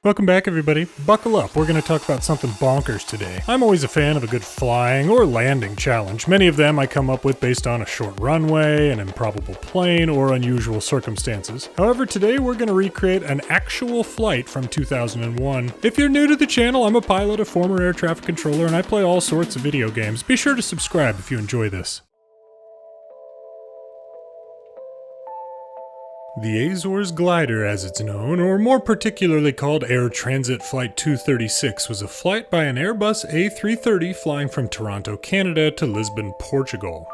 Welcome back, everybody. Buckle up, we're going to talk about something bonkers today. I'm always a fan of a good flying or landing challenge. Many of them I come up with based on a short runway, an improbable plane, or unusual circumstances. However, today we're going to recreate an actual flight from 2001. If you're new to the channel, I'm a pilot, a former air traffic controller, and I play all sorts of video games. Be sure to subscribe if you enjoy this. The Azores Glider, as it's known, or more particularly called Air Transit Flight 236, was a flight by an Airbus A-330 flying from Toronto, Canada to Lisbon, Portugal.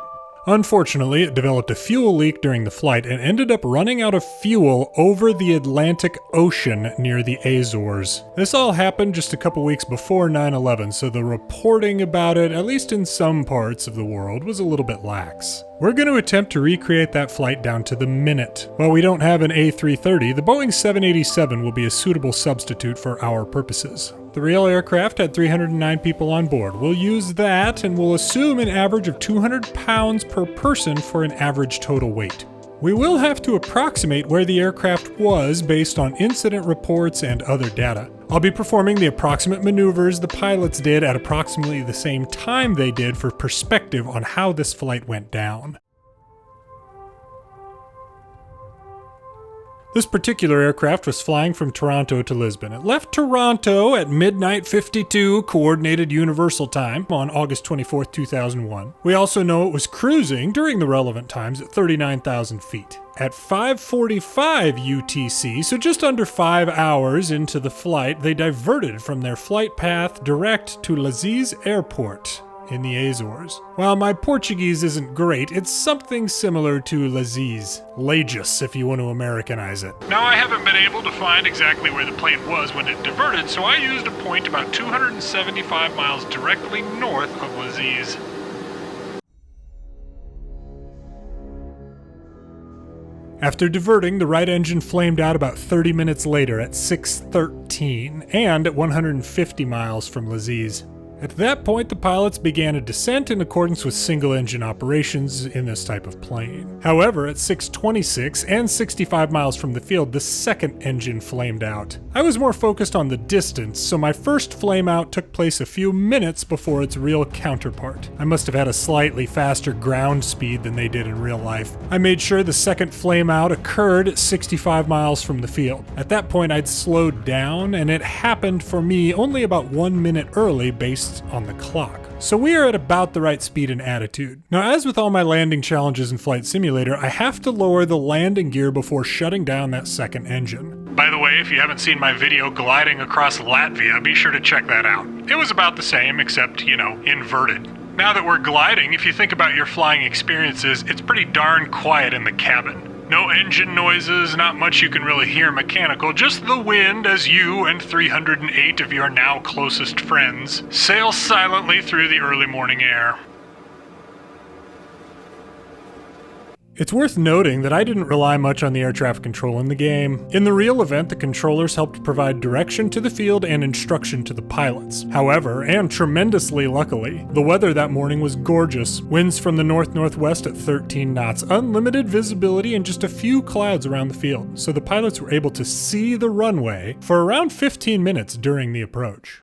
Unfortunately, it developed a fuel leak during the flight and ended up running out of fuel over the Atlantic Ocean near the Azores. This all happened just a couple weeks before 9/11, so the reporting about it, at least in some parts of the world, was a little bit lax. We're going to attempt to recreate that flight down to the minute. While we don't have an A330, the Boeing 787 will be a suitable substitute for our purposes. The real aircraft had 309 people on board. We'll use that, and we'll assume an average of 200 pounds per person for an average total weight. We will have to approximate where the aircraft was based on incident reports and other data. I'll be performing the approximate maneuvers the pilots did at approximately the same time they did for perspective on how this flight went down. This particular aircraft was flying from Toronto to Lisbon. It left Toronto at midnight 52 Coordinated Universal Time on August 24, 2001. We also know it was cruising during the relevant times at 39,000 feet. At 5:45 UTC, so just under 5 hours into the flight, they diverted from their flight path direct to Lajes Airport in the Azores. While my Portuguese isn't great, it's something similar to Lajes. Lajes, if you want to Americanize it. Now, I haven't been able to find exactly where the plane was when it diverted, so I used a point about 275 miles directly north of Lajes. After diverting, the right engine flamed out about 30 minutes later at 6:13 and at 150 miles from Lajes. At that point, the pilots began a descent in accordance with single-engine operations in this type of plane. However, at 6:26 and 65 miles from the field, the second engine flamed out. I was more focused on the distance, so my first flame out took place a few minutes before its real counterpart. I must have had a slightly faster ground speed than they did in real life. I made sure the second flame out occurred at 65 miles from the field. At that point, I'd slowed down, and it happened for me only about 1 minute early based on the clock. So we are at about the right speed and attitude. Now, as with all my landing challenges in Flight Simulator, I have to lower the landing gear before shutting down that second engine. By the way, if you haven't seen my video gliding across Latvia, be sure to check that out. It was about the same, except, inverted. Now that we're gliding, if you think about your flying experiences, it's pretty darn quiet in the cabin. No engine noises, not much you can really hear mechanical, just the wind as you and 308 of your now closest friends sail silently through the early morning air. It's worth noting that I didn't rely much on the air traffic control in the game. In the real event, the controllers helped provide direction to the field and instruction to the pilots. However, and tremendously luckily, the weather that morning was gorgeous. Winds from the north-northwest at 13 knots, unlimited visibility, and just a few clouds around the field, so the pilots were able to see the runway for around 15 minutes during the approach.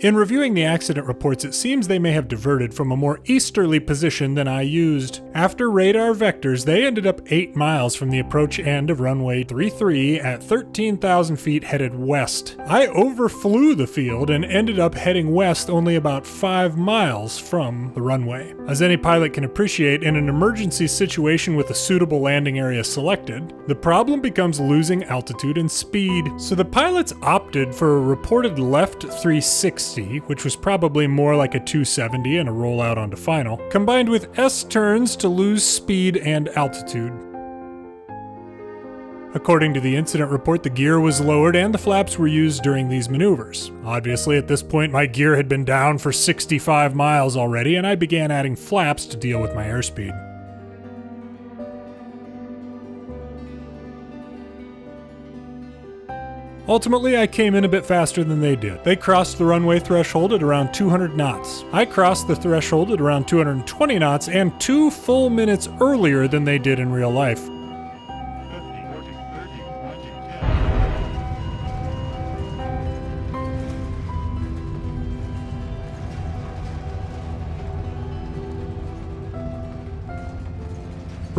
In reviewing the accident reports, it seems they may have diverted from a more easterly position than I used. After radar vectors, they ended up 8 miles from the approach end of runway 33 at 13,000 feet headed west. I overflew the field and ended up heading west only about 5 miles from the runway. As any pilot can appreciate, in an emergency situation with a suitable landing area selected, the problem becomes losing altitude and speed. So the pilots opted for a reported left 360, which was probably more like a 270 and a rollout onto final, combined with S-turns to lose speed and altitude. According to the incident report, the gear was lowered and the flaps were used during these maneuvers. Obviously, at this point, my gear had been down for 65 miles already, and I began adding flaps to deal with my airspeed. Ultimately, I came in a bit faster than they did. They crossed the runway threshold at around 200 knots. I crossed the threshold at around 220 knots and 2 full minutes earlier than they did in real life.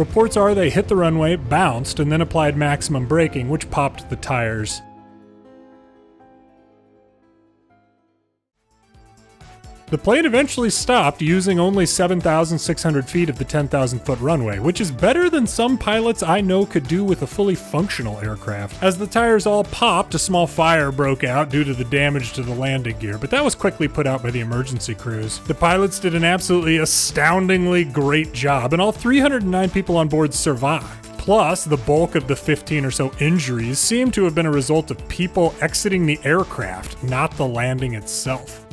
Reports are they hit the runway, bounced, and then applied maximum braking, which popped the tires. The plane eventually stopped using only 7,600 feet of the 10,000-foot runway, which is better than some pilots I know could do with a fully functional aircraft. As the tires all popped, a small fire broke out due to the damage to the landing gear, but that was quickly put out by the emergency crews. The pilots did an absolutely astoundingly great job, and all 309 people on board survived. Plus, the bulk of the 15 or so injuries seem to have been a result of people exiting the aircraft, not the landing itself.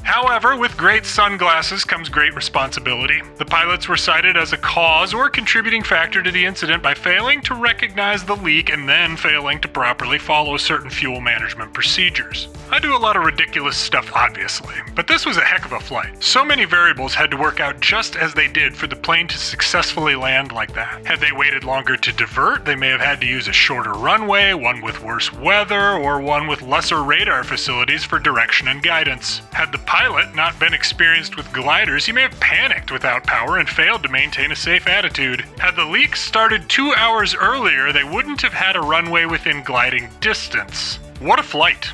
However, with great sunglasses comes great responsibility. The pilots were cited as a cause or contributing factor to the incident by failing to recognize the leak and then failing to properly follow certain fuel management procedures. I do a lot of ridiculous stuff, obviously, but this was a heck of a flight. So many variables had to work out just as they did for the plane to successfully land like that. Had they waited longer to divert, they may have had to use a shorter runway, one with worse weather, or one with lesser radar facilities for direction and guidance. Had the pilot not been experienced with gliders, he may have panicked without power and failed to maintain a safe attitude. Had the leak started 2 hours earlier, they wouldn't have had a runway within gliding distance. What a flight!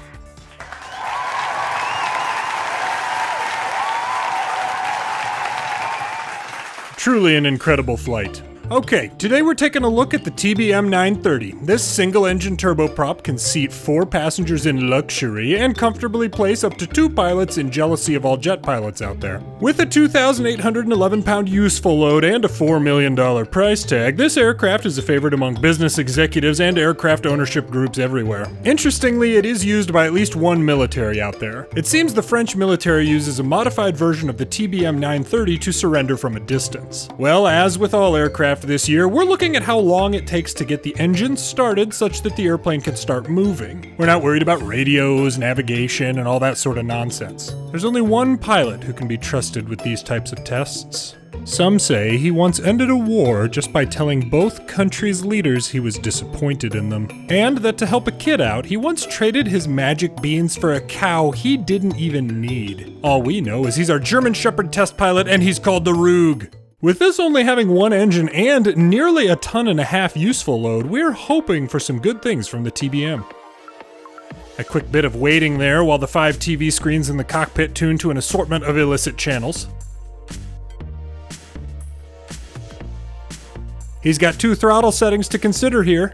Truly an incredible flight. Okay, today we're taking a look at the TBM 930. This single-engine turboprop can seat 4 passengers in luxury and comfortably place up to 2 pilots in jealousy of all jet pilots out there. With a 2,811-pound useful load and a $4 million price tag, this aircraft is a favorite among business executives and aircraft ownership groups everywhere. Interestingly, it is used by at least one military out there. It seems the French military uses a modified version of the TBM 930 to surrender from a distance. Well, as with all aircraft this year, we're looking at how long it takes to get the engine started such that the airplane can start moving. We're not worried about radios, navigation, and all that sort of nonsense. There's only one pilot who can be trusted with these types of tests. Some say he once ended a war just by telling both countries' leaders he was disappointed in them. And that to help a kid out, he once traded his magic beans for a cow he didn't even need. All we know is he's our German Shepard test pilot and he's called the Rug. With this only having one engine and nearly a ton and a half useful load, we're hoping for some good things from the TBM. A quick bit of waiting there while the 5 TV screens in the cockpit tune to an assortment of illicit channels. He's got 2 throttle settings to consider here.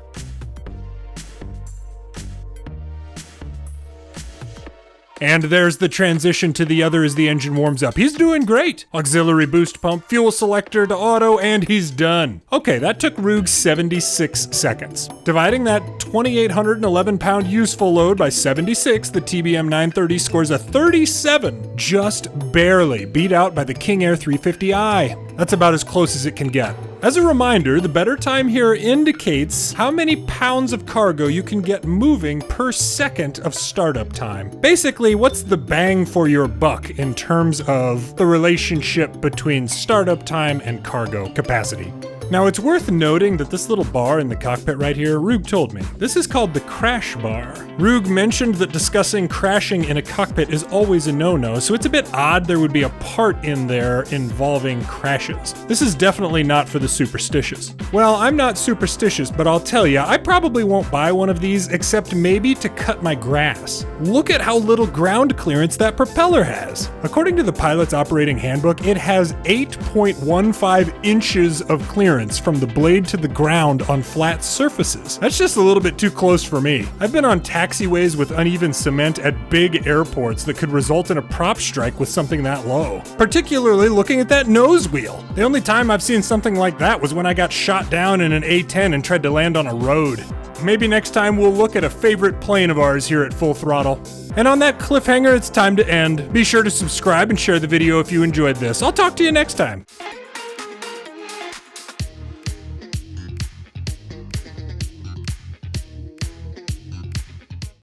And there's the transition to the other as the engine warms up. He's doing great. Auxiliary boost pump, fuel selector to auto, and he's done. Okay, that took Rug 76 seconds. Dividing that 2,811-pound useful load by 76, the TBM 930 scores a 37, just barely beat out by the King Air 350i. That's about as close as it can get. As a reminder, the better time here indicates how many pounds of cargo you can get moving per second of startup time. Basically, what's the bang for your buck in terms of the relationship between startup time and cargo capacity? Now, it's worth noting that this little bar in the cockpit right here, Rug told me, this is called the crash bar. Rug mentioned that discussing crashing in a cockpit is always a no-no, so it's a bit odd there would be a part in there involving crashes. This is definitely not for the superstitious. Well, I'm not superstitious, but I'll tell you, I probably won't buy one of these except maybe to cut my grass. Look at how little ground clearance that propeller has. According to the pilot's operating handbook, it has 8.15 inches of clearance from the blade to the ground on flat surfaces. That's just a little bit too close for me. I've been on taxiways with uneven cement at big airports that could result in a prop strike with something that low. Particularly looking at that nose wheel. The only time I've seen something like that was when I got shot down in an A-10 and tried to land on a road. Maybe next time we'll look at a favorite plane of ours here at Full Throttle. And on that cliffhanger, it's time to end. Be sure to subscribe and share the video if you enjoyed this. I'll talk to you next time.